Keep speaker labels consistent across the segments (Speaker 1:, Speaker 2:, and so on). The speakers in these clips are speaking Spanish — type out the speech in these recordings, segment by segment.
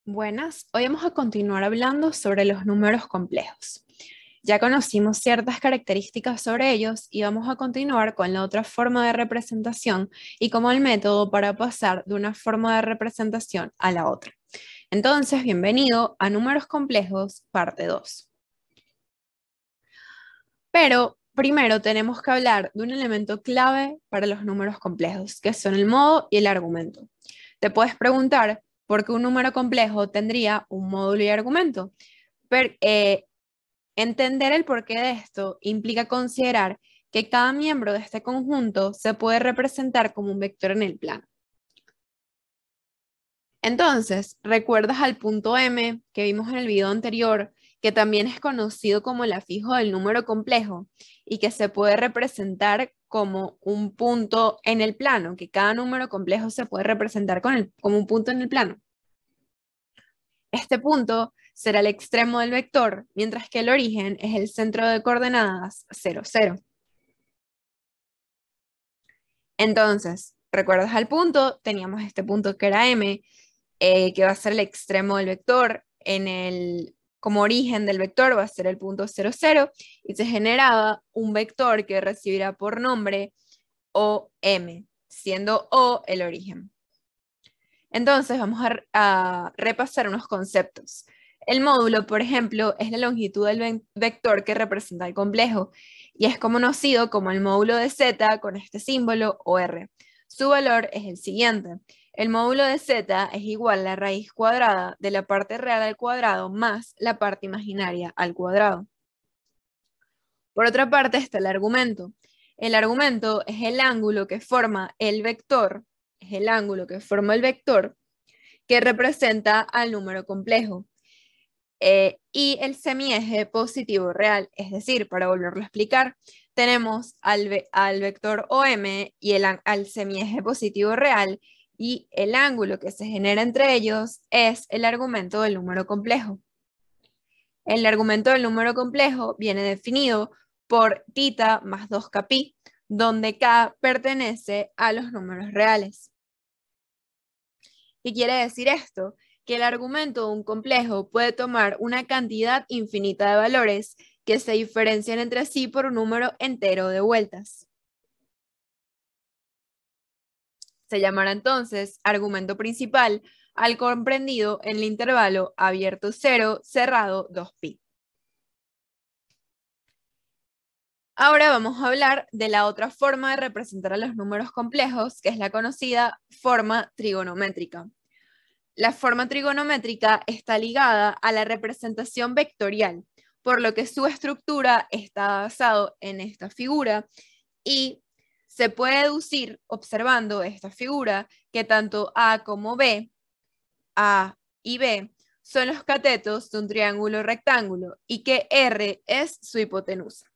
Speaker 1: Buenas, hoy vamos a continuar hablando sobre los números complejos. Ya conocimos ciertas características sobre ellos y vamos a continuar con la otra forma de representación y como el método para pasar de una forma de representación a la otra. Entonces, bienvenido a Números Complejos, parte 2. Pero primero tenemos que hablar de un elemento clave para los números complejos, que son el modo y el argumento. Te puedes preguntar por qué un número complejo tendría un módulo y argumento. Pero, entender el porqué de esto implica considerar que cada miembro de este conjunto se puede representar como un vector en el plano. Entonces, ¿recuerdas al punto M que vimos en el video anterior, que también es conocido como el afijo del número complejo y que se puede representar como un punto en el plano, que cada número complejo se puede representar como un punto en el plano? Este punto será el extremo del vector, mientras que el origen es el centro de coordenadas 0, 0. Entonces, ¿recuerdas al punto? Teníamos este punto que era M, que va a ser el extremo del vector. Como origen del vector va a ser el punto 0, 0, y se generaba un vector que recibirá por nombre OM, siendo O el origen. Entonces vamos a repasar unos conceptos. El módulo, por ejemplo, es la longitud del vector que representa el complejo y es conocido como el módulo de z con este símbolo o r. Su valor es el siguiente. El módulo de z es igual a la raíz cuadrada de la parte real al cuadrado más la parte imaginaria al cuadrado. Por otra parte está el argumento. El argumento es el ángulo que forma el vector, que representa al número complejo. Y el semieje positivo real, es decir, para volverlo a explicar, tenemos al vector OM y al semieje positivo real, y el ángulo que se genera entre ellos es el argumento del número complejo. El argumento del número complejo viene definido por θ más 2kπ, donde k pertenece a los números reales. ¿Qué quiere decir esto? Que el argumento de un complejo puede tomar una cantidad infinita de valores que se diferencian entre sí por un número entero de vueltas. Se llamará entonces argumento principal al comprendido en el intervalo abierto 0, cerrado 2π. Ahora vamos a hablar de la otra forma de representar a los números complejos, que es la conocida forma trigonométrica. La forma trigonométrica está ligada a la representación vectorial, por lo que su estructura está basado en esta figura y se puede deducir observando esta figura que tanto A como B, A y B, son los catetos de un triángulo rectángulo y que R es su hipotenusa.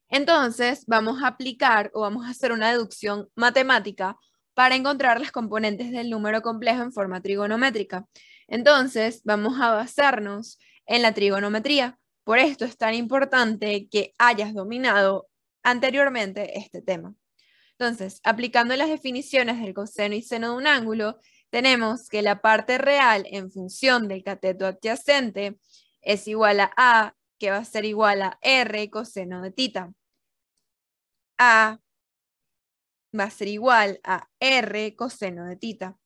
Speaker 1: Entonces, vamos a aplicar o vamos a hacer una deducción matemática para encontrar las componentes del número complejo en forma trigonométrica. Entonces, vamos a basarnos en la trigonometría. Por esto es tan importante que hayas dominado anteriormente este tema. Entonces, aplicando las definiciones del coseno y seno de un ángulo, tenemos que la parte real en función del cateto adyacente es igual a, que va a ser igual a R coseno de θ. A va a ser igual a R coseno de θ.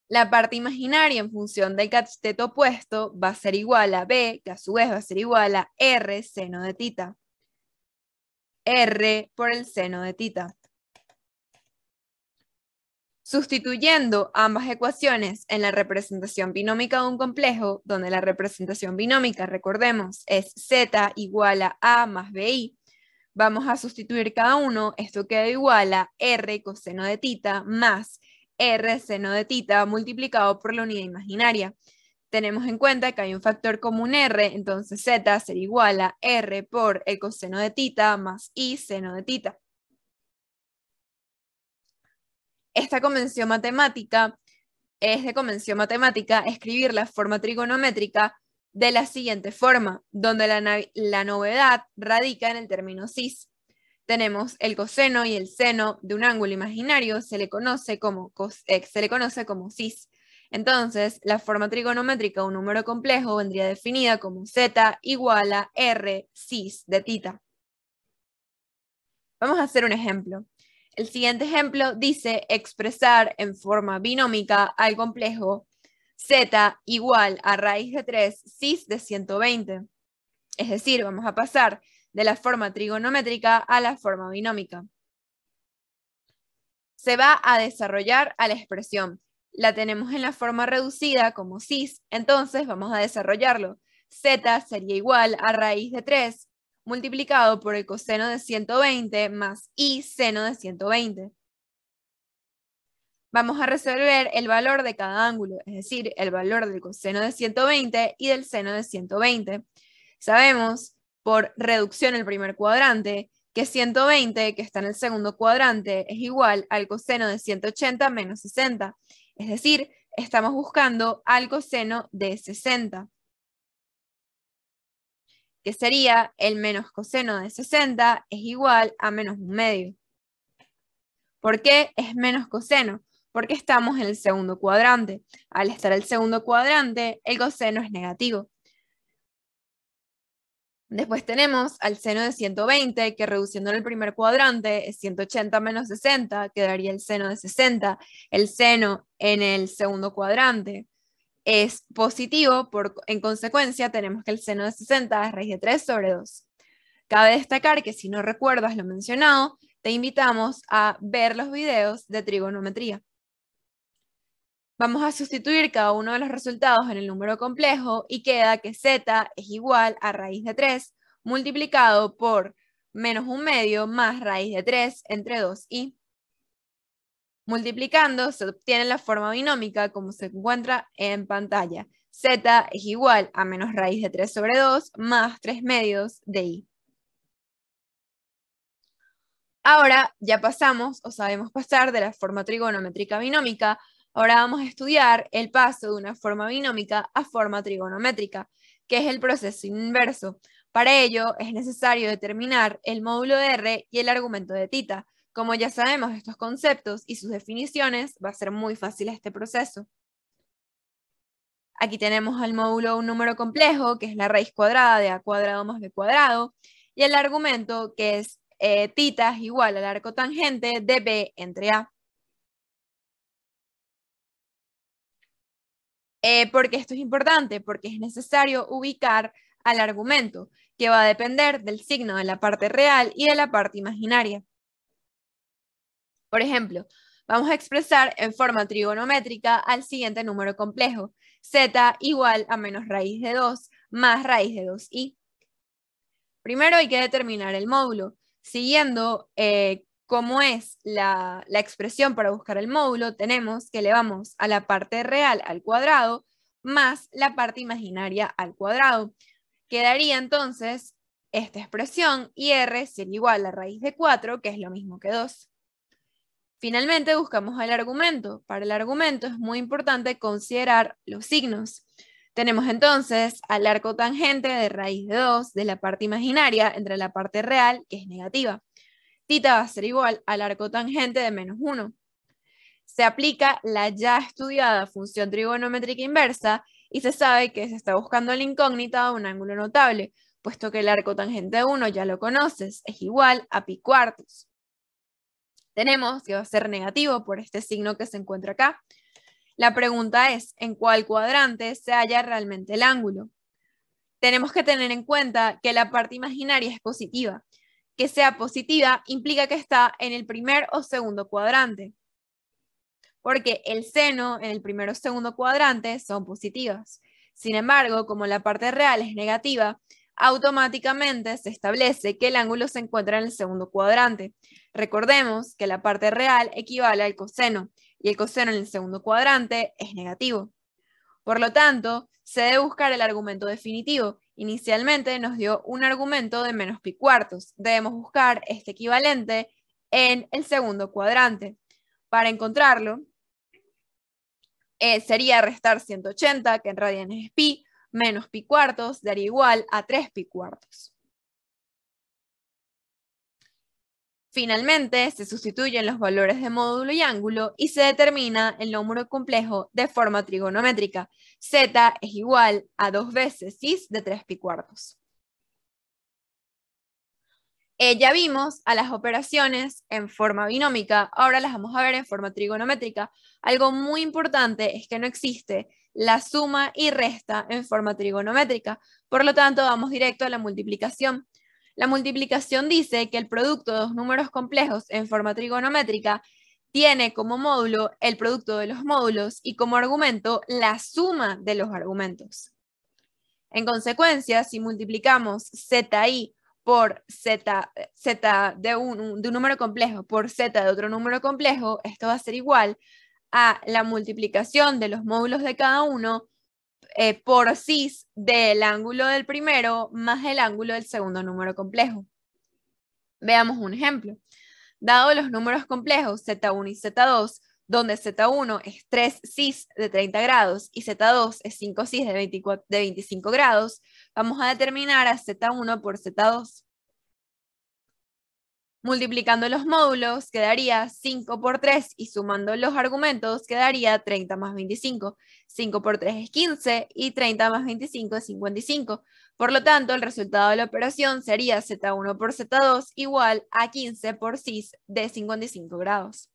Speaker 1: La parte imaginaria en función del cateto opuesto va a ser igual a B, que a su vez va a ser igual a R seno de θ. R por el seno de θ. Sustituyendo ambas ecuaciones en la representación binómica de un complejo, donde la representación binómica, recordemos, es Z igual a A más BI, vamos a sustituir cada uno, esto queda igual a R coseno de θ más R seno de θ multiplicado por la unidad imaginaria. Tenemos en cuenta que hay un factor común R, entonces Z será igual a R por el coseno de θ más I seno de θ. Esta convención matemática es de convención matemática escribir la forma trigonométrica de la siguiente forma, donde la novedad radica en el término cis. tenemos el coseno y el seno de un ángulo imaginario, se le conoce como cis. Entonces, la forma trigonométrica de un número complejo vendría definida como z igual a r cis de θ. Vamos a hacer un ejemplo. El siguiente ejemplo dice expresar en forma binómica al complejo z igual a raíz de 3 cis de 120. Es decir, vamos a pasar de la forma trigonométrica a la forma binómica. Se va a desarrollar a la expresión. La tenemos en la forma reducida como cis, entonces vamos a desarrollarlo. Z sería igual a raíz de 3 multiplicado por el coseno de 120 más i seno de 120. Vamos a resolver el valor de cada ángulo, es decir, el valor del coseno de 120 y del seno de 120. Sabemos, por reducción al primer cuadrante, que 120, que está en el segundo cuadrante, es igual al coseno de 180 menos 60. Es decir, estamos buscando al coseno de 60, que sería el menos coseno de 60 es igual a menos 1/2. ¿Por qué es menos coseno? Porque estamos en el segundo cuadrante. Al estar en el segundo cuadrante, el coseno es negativo. Después tenemos al seno de 120, que reduciendo en el primer cuadrante es 180 menos 60, quedaría el seno de 60. El seno en el segundo cuadrante es positivo, en consecuencia tenemos que el seno de 60 es raíz de 3 sobre 2. Cabe destacar que si no recuerdas lo mencionado, te invitamos a ver los videos de trigonometría. Vamos a sustituir cada uno de los resultados en el número complejo y queda que z es igual a raíz de 3 multiplicado por menos 1/2 más raíz de 3 entre 2i. Multiplicando se obtiene la forma binómica como se encuentra en pantalla. Z es igual a menos raíz de 3 sobre 2 más 3/2 de i. Ahora ya pasamos o sabemos pasar de la forma trigonométrica binómica. Ahora vamos a estudiar el paso de una forma binómica a forma trigonométrica, que es el proceso inverso. Para ello es necesario determinar el módulo de R y el argumento de θ. Como ya sabemos estos conceptos y sus definiciones, va a ser muy fácil este proceso. Aquí tenemos al módulo un número complejo, que es la raíz cuadrada de a cuadrado más b cuadrado, y el argumento, que es θ es igual al arco tangente de b entre a. ¿Por qué esto es importante? Porque es necesario ubicar al argumento, que va a depender del signo de la parte real y de la parte imaginaria. Por ejemplo, vamos a expresar en forma trigonométrica al siguiente número complejo, z igual a menos raíz de 2 más raíz de 2i. Primero hay que determinar el módulo. Siguiendo cómo es la expresión para buscar el módulo, tenemos que elevamos a la parte real al cuadrado más la parte imaginaria al cuadrado. Quedaría entonces esta expresión y r sería igual a raíz de 4, que es lo mismo que 2. Finalmente buscamos el argumento. Para el argumento es muy importante considerar los signos. Tenemos entonces al arco tangente de raíz de 2 de la parte imaginaria entre la parte real, que es negativa. θ va a ser igual al arco tangente de menos 1. Se aplica la ya estudiada función trigonométrica inversa y se sabe que se está buscando la incógnita de un ángulo notable, puesto que el arco tangente de 1 ya lo conoces, es igual a pi cuartos. Tenemos que va a ser negativo por este signo que se encuentra acá. La pregunta es, ¿en cuál cuadrante se halla realmente el ángulo? Tenemos que tener en cuenta que la parte imaginaria es positiva. Que sea positiva implica que está en el primer o segundo cuadrante, porque el seno en el primer o segundo cuadrante son positivas. Sin embargo, como la parte real es negativa, automáticamente se establece que el ángulo se encuentra en el segundo cuadrante. Recordemos que la parte real equivale al coseno, y el coseno en el segundo cuadrante es negativo. Por lo tanto, se debe buscar el argumento definitivo. Inicialmente nos dio un argumento de menos pi cuartos. Debemos buscar este equivalente en el segundo cuadrante. Para encontrarlo, sería restar 180, que en radianes es pi, menos pi cuartos, daría igual a 3 pi cuartos. Finalmente, se sustituyen los valores de módulo y ángulo y se determina el número complejo de forma trigonométrica. Z es igual a 2 veces cis de 3 pi cuartos. Ya vimos a las operaciones en forma binómica, ahora las vamos a ver en forma trigonométrica. Algo muy importante es que no existe la suma y resta en forma trigonométrica, por lo tanto vamos directo a la multiplicación. La multiplicación dice que el producto de dos números complejos en forma trigonométrica tiene como módulo el producto de los módulos y como argumento la suma de los argumentos. En consecuencia, si multiplicamos zi por z de un número complejo por z de otro número complejo, esto va a ser igual a la multiplicación de los módulos de cada uno por cis del ángulo del primero más el ángulo del segundo número complejo. Veamos un ejemplo. Dado los números complejos z1 y z2, donde z1 es 3 cis de 30 grados y z2 es 5 cis de 25 grados, vamos a determinar a z1 por z2. Multiplicando los módulos quedaría 5 por 3 y sumando los argumentos quedaría 30 más 25. 5 por 3 es 15 y 30 más 25 es 55. Por lo tanto, el resultado de la operación sería z1 por z2 igual a 15 por cis de 55 grados.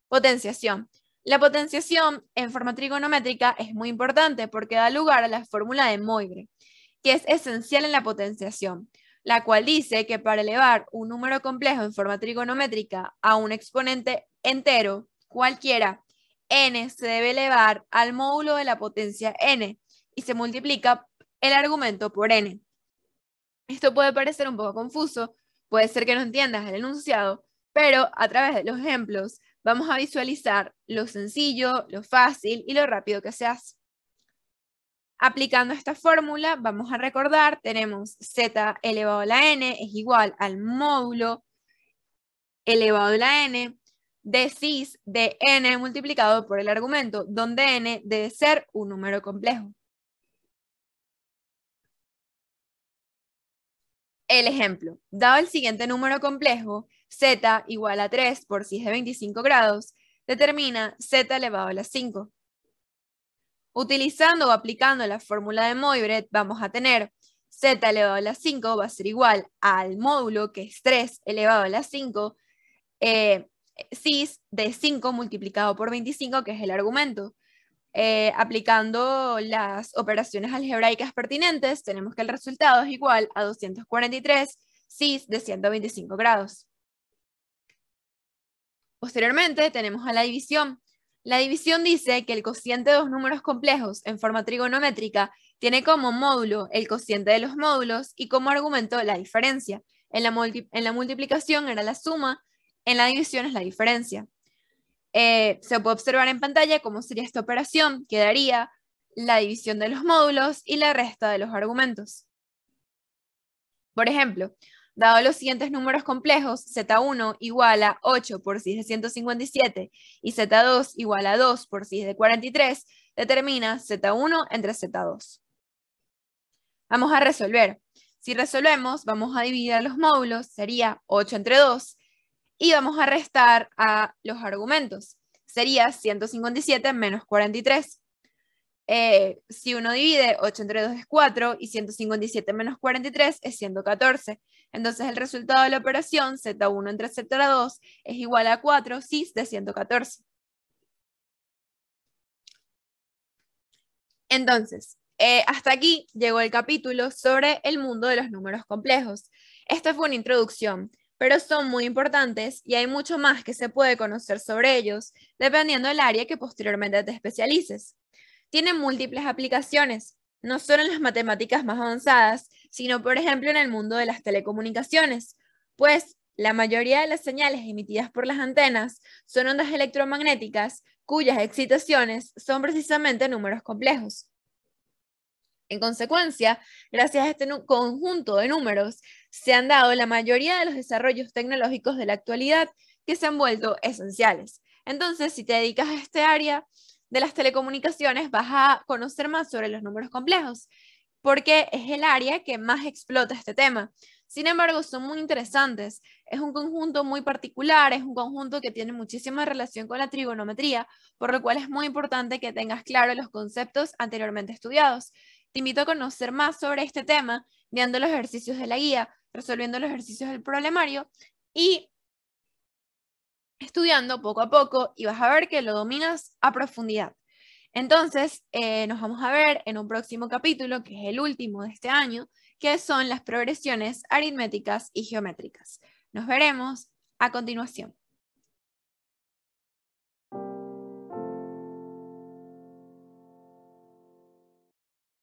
Speaker 1: Potenciación. La potenciación en forma trigonométrica es muy importante porque da lugar a la fórmula de Moivre, que es esencial en la potenciación, la cual dice que para elevar un número complejo en forma trigonométrica a un exponente entero, cualquiera, n se debe elevar al módulo de la potencia n y se multiplica el argumento por n. Esto puede parecer un poco confuso, puede ser que no entiendas el enunciado, pero a través de los ejemplos vamos a visualizar lo sencillo, lo fácil y lo rápido que se hace. Aplicando esta fórmula, vamos a recordar, tenemos z elevado a la n es igual al módulo elevado a la n de cis de n multiplicado por el argumento, donde n debe ser un número complejo. El ejemplo, dado el siguiente número complejo, z igual a 3 por cis de 25 grados, determina z elevado a la 5. Utilizando o aplicando la fórmula de Moivre, vamos a tener z elevado a la 5 va a ser igual al módulo, que es 3 elevado a la 5, cis de 5 multiplicado por 25, que es el argumento. Aplicando las operaciones algebraicas pertinentes, tenemos que el resultado es igual a 243 cis de 125 grados. Posteriormente tenemos a la división. La división dice que el cociente de dos números complejos en forma trigonométrica tiene como módulo el cociente de los módulos y como argumento la diferencia. En la multiplicación era la suma, en la división es la diferencia. Se puede observar en pantalla cómo sería esta operación. Quedaría la división de los módulos y la resta de los argumentos. Por ejemplo, dado los siguientes números complejos, z1 igual a 8 por cis de 157 y z2 igual a 2 por cis de 43, determina z1 entre z2. Vamos a resolver. Si resolvemos, vamos a dividir a los módulos, sería 8 entre 2, y vamos a restar a los argumentos. Sería 157 menos 43. Si uno divide, 8 entre 2 es 4 y 157 menos 43 es 114. Entonces el resultado de la operación z1 entre z2 es igual a 4 cis de 114. Entonces, hasta aquí llegó el capítulo sobre el mundo de los números complejos. Esta fue una introducción, pero son muy importantes y hay mucho más que se puede conocer sobre ellos, dependiendo del área que posteriormente te especialices. Tienen múltiples aplicaciones, no solo en las matemáticas más avanzadas, sino por ejemplo en el mundo de las telecomunicaciones, pues la mayoría de las señales emitidas por las antenas son ondas electromagnéticas cuyas excitaciones son precisamente números complejos. En consecuencia, gracias a este conjunto de números, se han dado la mayoría de los desarrollos tecnológicos de la actualidad que se han vuelto esenciales. Entonces, si te dedicas a este área de las telecomunicaciones, vas a conocer más sobre los números complejos, porque es el área que más explota este tema. Sin embargo, son muy interesantes. Es un conjunto muy particular, es un conjunto que tiene muchísima relación con la trigonometría, por lo cual es muy importante que tengas claro los conceptos anteriormente estudiados. Te invito a conocer más sobre este tema, viendo los ejercicios de la guía, resolviendo los ejercicios del problemario y estudiando poco a poco, y vas a ver que lo dominas a profundidad. Entonces, nos vamos a ver en un próximo capítulo, que es el último de este año, que son las progresiones aritméticas y geométricas. Nos veremos a continuación.